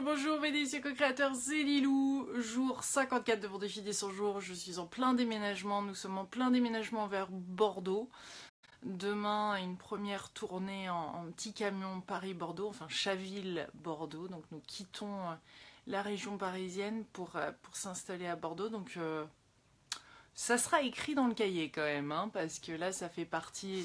Bonjour mes délicieux co-créateurs, c'est Lilou, jour 54 de mon défi des 100 jours, je suis en plein déménagement, nous sommes en plein déménagement vers Bordeaux. Demain, une première tournée en petit camion Paris-Bordeaux, enfin Chaville-Bordeaux, donc nous quittons la région parisienne pour s'installer à Bordeaux, donc ça sera écrit dans le cahier quand même, hein, parce que là ça fait partie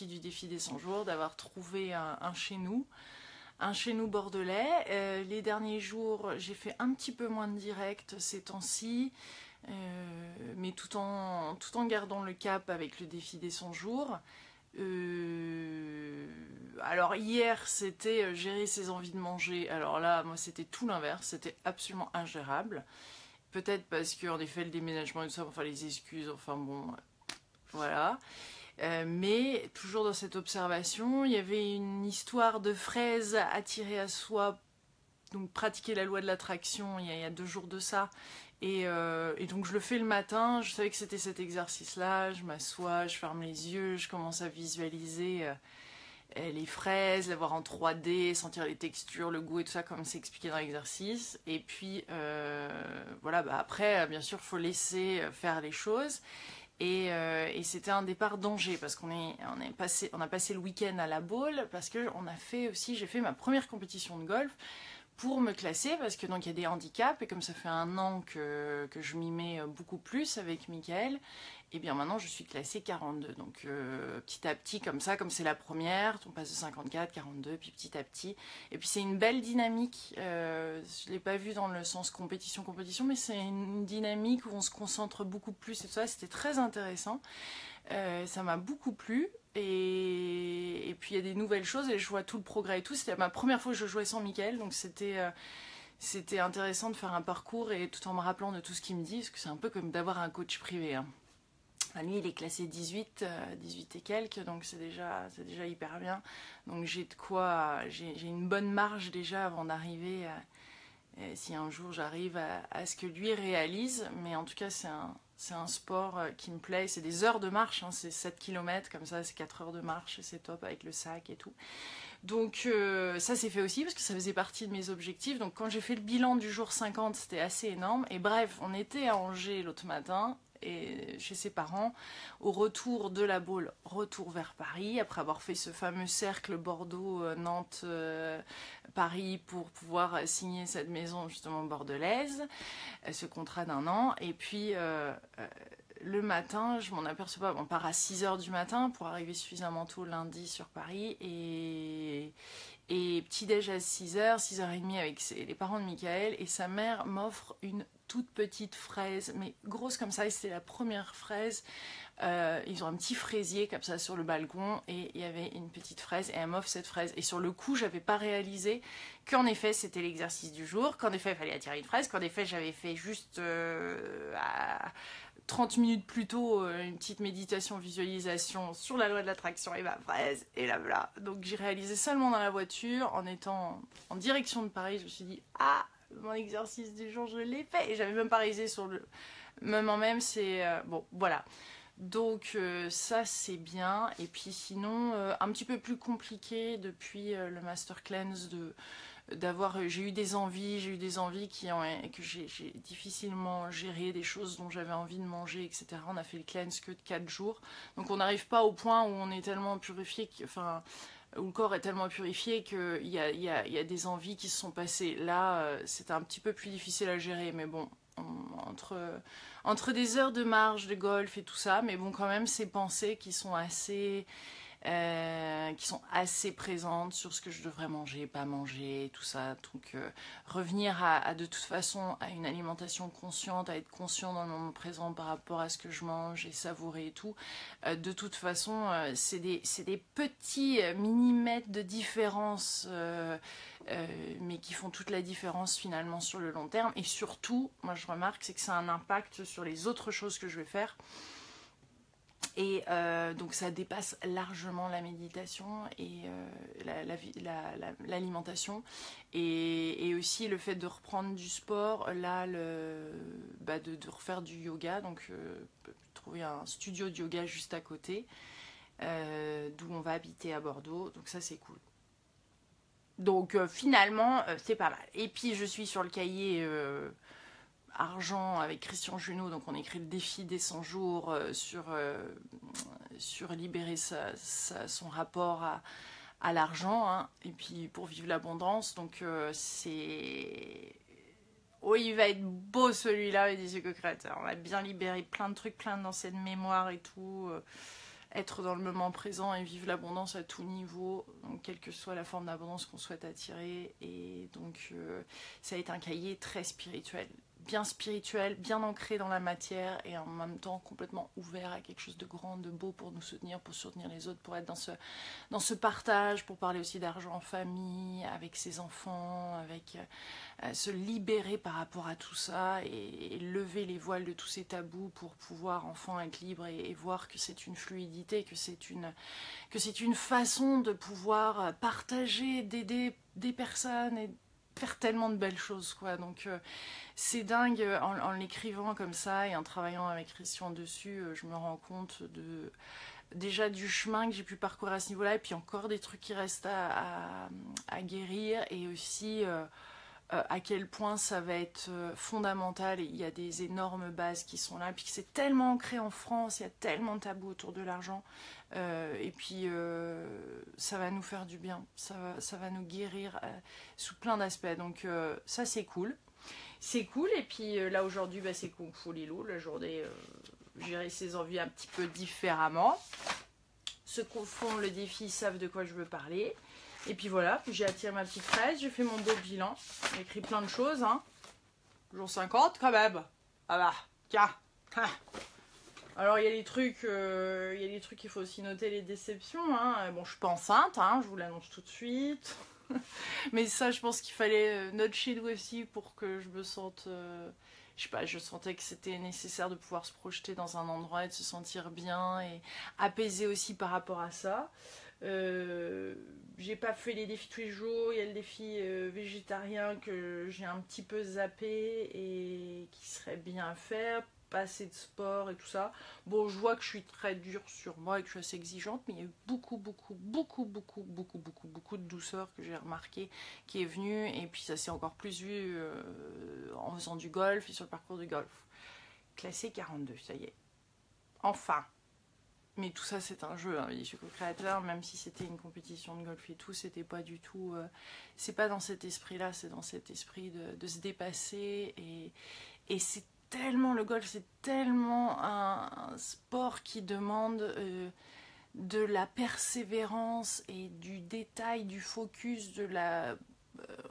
du défi des 100 jours d'avoir trouvé un chez nous. Un chez nous bordelais. Les derniers jours, j'ai fait un petit peu moins de direct ces temps-ci, mais tout en gardant le cap avec le défi des 100 jours. Alors hier, c'était gérer ses envies de manger. Alors là, moi, c'était tout l'inverse. C'était absolument ingérable. Peut-être parce qu'en effet, le déménagement et tout ça, enfin les excuses, enfin bon, voilà. Mais toujours dans cette observation, il y avait une histoire de fraises attirées à soi, donc pratiquer la loi de l'attraction il y a 2 jours de ça. Et donc je le fais le matin, je savais que c'était cet exercice-là, je m'assois, je ferme les yeux, je commence à visualiser les fraises, les voir en 3D, sentir les textures, le goût et tout ça comme c'est expliqué dans l'exercice. Et puis voilà, après bien sûr il faut laisser faire les choses. Et c'était un départ danger parce qu'on a passé le week-end à la Baule parce que j'ai fait ma première compétition de golf pour me classer parce que donc il y a des handicaps et comme ça fait 1 an que je m'y mets beaucoup plus avec Mickaël, et bien maintenant je suis classée 42, donc petit à petit comme ça, comme c'est la première, on passe de 54, 42, puis petit à petit, et puis c'est une belle dynamique, je l'ai pas vu dans le sens compétition, mais c'est une dynamique où on se concentre beaucoup plus et tout ça, c'était très intéressant. Ça m'a beaucoup plu et puis il y a des nouvelles choses et je vois tout le progrès et tout. C'était ma première fois que je jouais sans Mickaël, donc c'était intéressant de faire un parcours et tout en me rappelant de tout ce qu'il me dit, parce que c'est un peu comme d'avoir un coach privé, hein. Enfin, lui il est classé 18 et quelques, donc c'est déjà hyper bien. Donc j'ai de quoi, j'ai une bonne marge déjà avant d'arriver si un jour j'arrive à ce que lui réalise, mais en tout cas c'est un sport qui me plaît, c'est des heures de marche, hein, c'est 7 km comme ça, c'est 4 heures de marche, c'est top avec le sac et tout. Donc ça c'est fait aussi parce que ça faisait partie de mes objectifs, donc quand j'ai fait le bilan du jour 50 c'était assez énorme, et bref, on était à Angers l'autre matin, et chez ses parents, au retour de la Baule, retour vers Paris, après avoir fait ce fameux cercle Bordeaux-Nantes-Paris pour pouvoir signer cette maison justement bordelaise, ce contrat d'1 an, et puis le matin, je m'en aperçois pas, on part à 6 h du matin pour arriver suffisamment tôt lundi sur Paris, et petit-déj à 6 h, 6 h 30 avec les parents de Mickaël, et sa mère m'offre une toute petite fraise, mais grosse comme ça, et c'était la première fraise. Ils ont un petit fraisier comme ça sur le balcon, et il y avait une petite fraise, et elle m'offre cette fraise. Et sur le coup, j'avais pas réalisé qu'en effet c'était l'exercice du jour, qu'en effet il fallait attirer une fraise, qu'en effet j'avais fait juste 30 minutes plus tôt une petite méditation visualisation sur la loi de l'attraction et ma fraise, et là voilà. Donc j'ai réalisé seulement dans la voiture, en étant en direction de Paris. Je me suis dit ah, mon exercice du jour je l'ai fait, et j'avais même pas réalisé sur le moment même, c'est bon voilà. Donc ça c'est bien, et puis sinon un petit peu plus compliqué depuis le Master Cleanse j'ai eu des envies que j'ai difficilement géré, des choses dont j'avais envie de manger, etc. On a fait le cleanse que de 4 jours, donc on n'arrive pas au point où on est tellement purifié, où le corps est tellement purifié qu'il y a des envies qui se sont passées. Là, c'était un petit peu plus difficile à gérer, mais bon, entre des heures de marche, de golf et tout ça, mais bon, quand même, ces pensées qui sont assez présentes sur ce que je devrais manger, pas manger, tout ça. Donc revenir de toute façon à une alimentation consciente, à être conscient dans le moment présent par rapport à ce que je mange et savourer et tout. De toute façon, c'est des petits millimètres de différence, mais qui font toute la différence finalement sur le long terme. Et surtout, moi je remarque, c'est que ça a un impact sur les autres choses que je vais faire. Et donc ça dépasse largement la méditation et l'alimentation, et aussi le fait de reprendre du sport, là de refaire du yoga, donc trouver un studio de yoga juste à côté, d'où on va habiter à Bordeaux, donc ça c'est cool. Donc finalement, c'est pas mal. Et puis je suis sur le cahier argent avec Christian Junot, donc on écrit le défi des 100 jours sur libérer son rapport à l'argent, hein, et puis pour vivre l'abondance. Donc c'est... Oui, il va être beau celui-là, les yeux co-créateurs. On va bien libérer plein de trucs, plein d'anciennes mémoires et tout. Être dans le moment présent et vivre l'abondance à tout niveau, donc quelle que soit la forme d'abondance qu'on souhaite attirer. Et donc ça va être un cahier très spirituel, bien ancré dans la matière et en même temps complètement ouvert à quelque chose de grand, de beau pour nous soutenir, pour soutenir les autres, pour être dans ce partage, pour parler aussi d'argent en famille, avec ses enfants, avec se libérer par rapport à tout ça et lever les voiles de tous ces tabous pour pouvoir enfin être libre et voir que c'est une fluidité, que c'est une façon de pouvoir partager, d'aider des personnes et faire tellement de belles choses, quoi. Donc c'est dingue, en l'écrivant comme ça et en travaillant avec Christian dessus, je me rends compte déjà du chemin que j'ai pu parcourir à ce niveau-là, et puis encore des trucs qui restent à guérir, et aussi à quel point ça va être fondamental. Et il y a des énormes bases qui sont là, puis que c'est tellement ancré en France, il y a tellement de tabous autour de l'argent, et puis ça va nous faire du bien, ça va nous guérir sous plein d'aspects. Donc ça c'est cool. C'est cool, et puis là aujourd'hui c'est Kung Fu Lilou, la journée gérer ses envies un petit peu différemment. Ceux qui font le défi savent de quoi je veux parler. Et puis voilà, puis j'ai attiré ma petite fraise, j'ai fait mon beau bilan, j'ai écrit plein de choses, hein. Jour 50 quand même. Ah bah, tiens. Alors il y a des trucs, il faut aussi noter les déceptions, hein. Bon, je suis pas enceinte, hein, je vous l'annonce tout de suite. Mais ça, je pense qu'il fallait notcher aussi pour que je me sente... je sais pas, je sentais que c'était nécessaire de pouvoir se projeter dans un endroit et de se sentir bien et apaisé aussi par rapport à ça. J'ai pas fait les défis tous les jours, il y a le défi végétarien que j'ai un petit peu zappé et qui serait bien à faire, pas assez de sport et tout ça. Bon, je vois que je suis très dure sur moi et que je suis assez exigeante, mais il y a eu beaucoup de douceur que j'ai remarqué qui est venue, et puis ça s'est encore plus vu en faisant du golf et sur le parcours du golf. Classé 42, ça y est. Enfin. Mais tout ça c'est un jeu, hein, je suis co-créateur, même si c'était une compétition de golf et tout, c'était pas du tout... c'est pas dans cet esprit-là, c'est dans cet esprit de se dépasser, et c'est tellement, le golf c'est tellement un sport qui demande de la persévérance et du détail, du focus,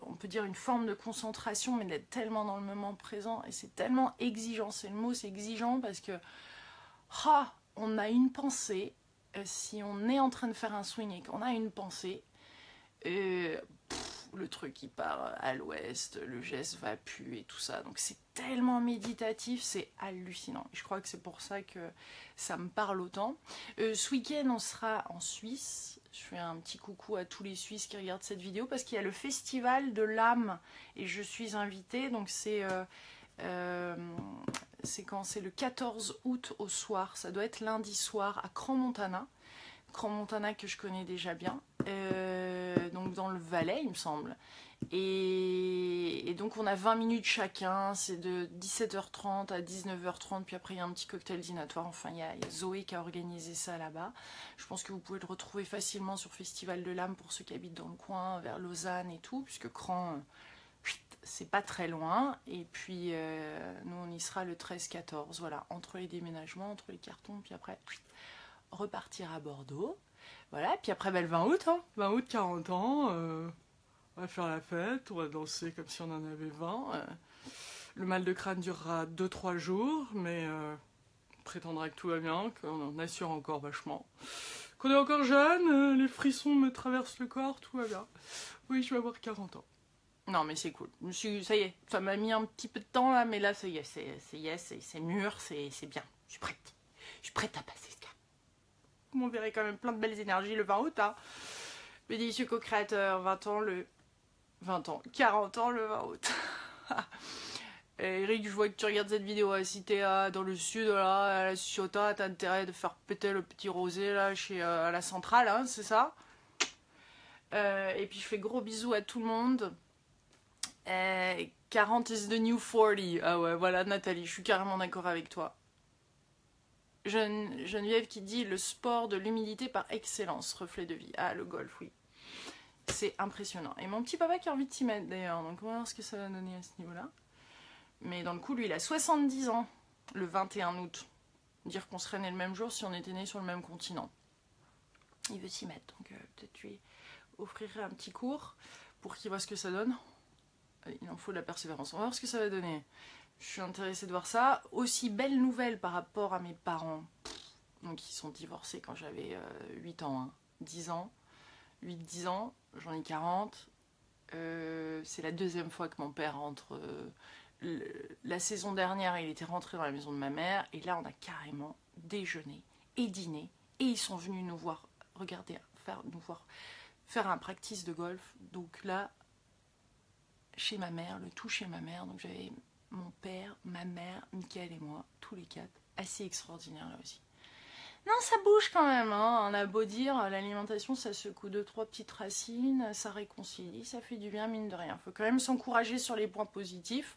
on peut dire une forme de concentration, mais d'être tellement dans le moment présent, et c'est tellement exigeant, c'est le mot, c'est exigeant, parce que... on a une pensée, si on est en train de faire un swing et qu'on a une pensée, le truc il part à l'ouest, le geste va plus et tout ça. Donc c'est tellement méditatif, c'est hallucinant. Je crois que c'est pour ça que ça me parle autant. Ce week-end on sera en Suisse. Je fais un petit coucou à tous les Suisses qui regardent cette vidéo, parce qu'il y a le festival de l'âme et je suis invitée. Donc c'est quand? C'est le 14 août au soir, ça doit être lundi soir à Crans-Montana que je connais déjà bien, donc dans le Valais il me semble, et donc on a 20 minutes chacun, c'est de 17h30 à 19h30, puis après il y a un petit cocktail dînatoire. Enfin il y a Zoé qui a organisé ça là-bas. Je pense que vous pouvez le retrouver facilement sur Festival de l'âme pour ceux qui habitent dans le coin, vers Lausanne et tout, puisque Crans... c'est pas très loin, et puis nous on y sera le 13-14, voilà, entre les déménagements, entre les cartons, puis après repartir à Bordeaux, voilà, puis après le 20 août, hein, 20 août 40 ans, on va faire la fête, on va danser comme si on en avait 20, le mal de crâne durera 2-3 jours, mais on prétendra que tout va bien, qu'on en assure encore vachement, qu'on est encore jeune, les frissons me traversent le corps, tout va bien, oui je vais avoir 40 ans. Non mais c'est cool, ça y est, ça m'a mis un petit peu de temps là, mais là ça y est, c'est mûr, c'est bien, je suis prête à passer ce cap. Vous verrez quand même plein de belles énergies le 20 août, hein. Délicieux co-créateur, 40 ans le 20 août. Eric, je vois que tu regardes cette vidéo, si t'es dans le sud, là, à la Ciotat, t'as intérêt de faire péter le petit rosé là, à la centrale, hein, c'est ça? Et puis je fais gros bisous à tout le monde. 40 is the new 40. Ah ouais, voilà Nathalie, je suis carrément d'accord avec toi. Geneviève qui dit le sport de l'humilité par excellence, reflet de vie. Ah, le golf, oui. C'est impressionnant. Et mon petit papa qui a envie de s'y mettre d'ailleurs, donc on va voir ce que ça va donner à ce niveau-là. Mais dans le coup, lui, il a 70 ans, le 21 août. Dire qu'on serait né le même jour si on était né sur le même continent. Il veut s'y mettre, donc peut-être lui offrirai un petit cours pour qu'il voit ce que ça donne. Il en faut de la persévérance. On va voir ce que ça va donner. Je suis intéressée de voir ça. Aussi, belle nouvelle par rapport à mes parents. Donc, ils sont divorcés quand j'avais 8 ans. Hein. 10 ans. 8-10 ans. J'en ai 40. C'est la deuxième fois que mon père rentre. La saison dernière, il était rentré dans la maison de ma mère. Et là, on a carrément déjeuné et dîné. Et ils sont venus nous voir, regarder, faire un practice de golf. Donc là, chez ma mère, le tout chez ma mère. Donc j'avais mon père, ma mère, Mickaël et moi, tous les quatre. Assez extraordinaire là aussi. Non, ça bouge quand même, hein. On a beau dire, l'alimentation ça secoue 2-3 petites racines, ça réconcilie, ça fait du bien mine de rien. Faut quand même s'encourager sur les points positifs.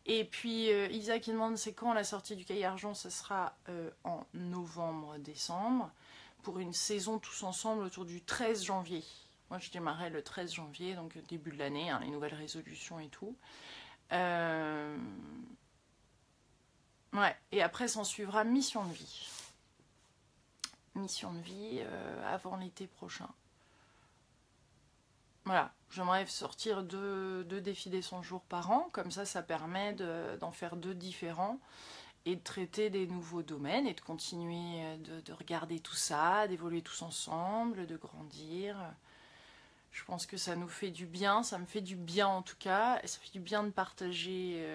Et puis Isa qui demande c'est quand la sortie du Cahier Argent, ça sera en novembre-décembre, pour une saison tous ensemble autour du 13 janvier. Moi, je démarrais le 13 janvier, donc début de l'année, hein, les nouvelles résolutions et tout. Ouais, et après, s'en suivra Mission de vie. Mission de vie avant l'été prochain. Voilà, j'aimerais sortir deux défis des 100 jours par an, comme ça permet d'en faire 2 différents et de traiter des nouveaux domaines et de continuer de regarder tout ça, d'évoluer tous ensemble, de grandir. Je pense que ça nous fait du bien, ça me fait du bien en tout cas, et ça fait du bien de partager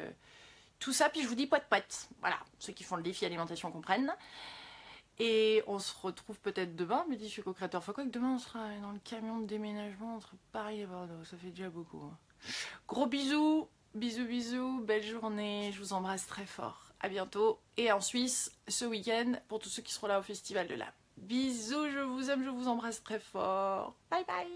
tout ça. Puis je vous dis poète poète, voilà, ceux qui font le défi alimentation comprennent. Et on se retrouve peut-être demain, me dit je suis co-créateur. Faut quoi que demain on sera dans le camion de déménagement entre Paris et Bordeaux, ça fait déjà beaucoup. Hein. Gros bisous, bisous bisous, belle journée, je vous embrasse très fort. À bientôt, et en Suisse ce week-end pour tous ceux qui seront là au Festival de l'Âme. Bisous, je vous aime, je vous embrasse très fort. Bye bye.